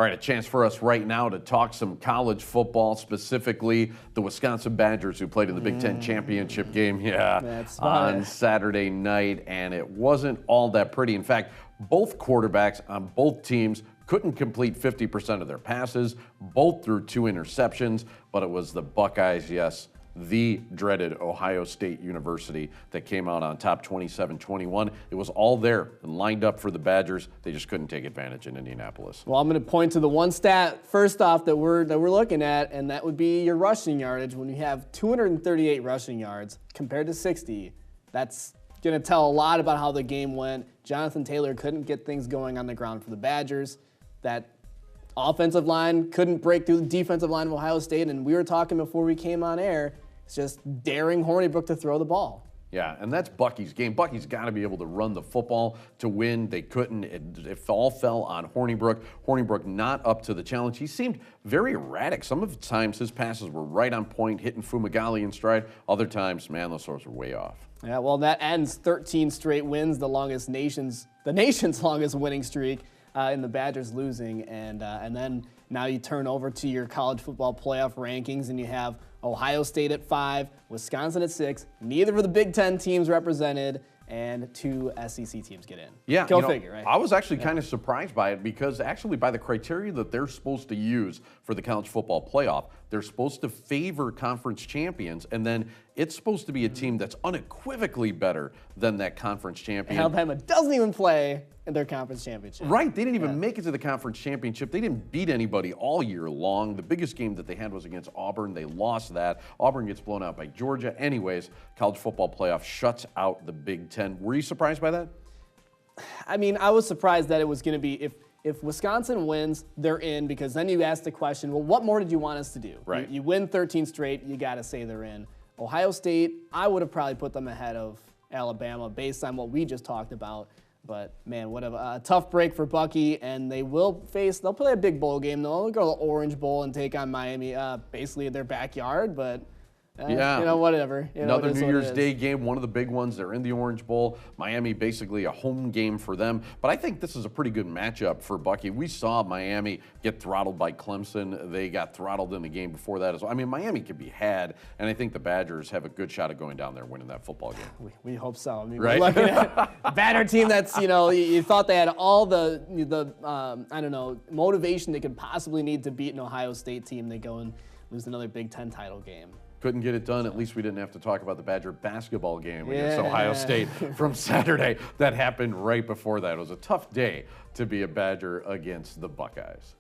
All right, a chance for us right now to talk some college football, specifically the Wisconsin Badgers who played in the Big Ten championship game on Saturday night, and it wasn't all that pretty. In fact, both quarterbacks on both teams couldn't complete 50% of their passes. Both threw 2 interceptions, but it was the Buckeyes, yes, the dreaded Ohio State University that came out on top 27-21. It was all there and lined up for the Badgers. They just couldn't take advantage in Indianapolis. Well, I'm going to point to the one stat first off that we're looking at, and that would be your rushing yardage. When you have 238 rushing yards compared to 60, that's going to tell a lot about how the game went. Jonathan Taylor couldn't get things going on the ground for the Badgers. That offensive line couldn't break through the defensive line of Ohio State, and we were talking before we came on air, it's just daring Hornibrook to throw the ball. Yeah, and that's Bucky's game. Bucky's got to be able to run the football to win. They couldn't. It all fell on Hornibrook. Hornibrook not up to the challenge. He seemed very erratic. Some of the times his passes were right on point, hitting Fumagalli in stride. Other times, man, those throws were way off. Yeah, well, that ends 13 straight wins, the nation's longest winning streak. In the Badgers losing, and then now you turn over to your college football playoff rankings, and you have Ohio State at 5, Wisconsin at 6, neither of the Big Ten teams represented, and 2 SEC teams get in. Yeah, Go figure, right? I was actually kind of surprised by it because actually by the criteria that they're supposed to use for the college football playoff, they're supposed to favor conference champions, and then it's supposed to be a team that's unequivocally better than that conference champion. Alabama doesn't even play in their conference championship. Right, they didn't even make it to the conference championship. They didn't beat anybody all year long. The biggest game that they had was against Auburn. They lost that. Auburn gets blown out by Georgia. Anyways, college football playoff shuts out the Big Ten. Were you surprised by that? I mean, I was surprised that it was going to be, if Wisconsin wins, they're in, because then you ask the question, well, what more did you want us to do? Right. You win 13 straight, you got to say they're in. Ohio State, I would have probably put them ahead of Alabama based on what we just talked about. But, man, what a tough break for Bucky, and they'll play a big bowl game. They'll go to the Orange Bowl and take on Miami, basically in their backyard, but whatever. Another New Year's Day game, one of the big ones. They're in the Orange Bowl. Miami, basically a home game for them. But I think this is a pretty good matchup for Bucky. We saw Miami get throttled by Clemson. They got throttled in the game before that as well. I mean, Miami could be had, and I think the Badgers have a good shot of going down there and winning that football game. We hope so. I mean, right? We're looking at a Badger team that's, you thought they had all the motivation they could possibly need to beat an Ohio State team. They go and lose another Big Ten title game. Couldn't get it done. At least we didn't have to talk about the Badger basketball game against Ohio State from Saturday. That happened right before that. It was a tough day to be a Badger against the Buckeyes.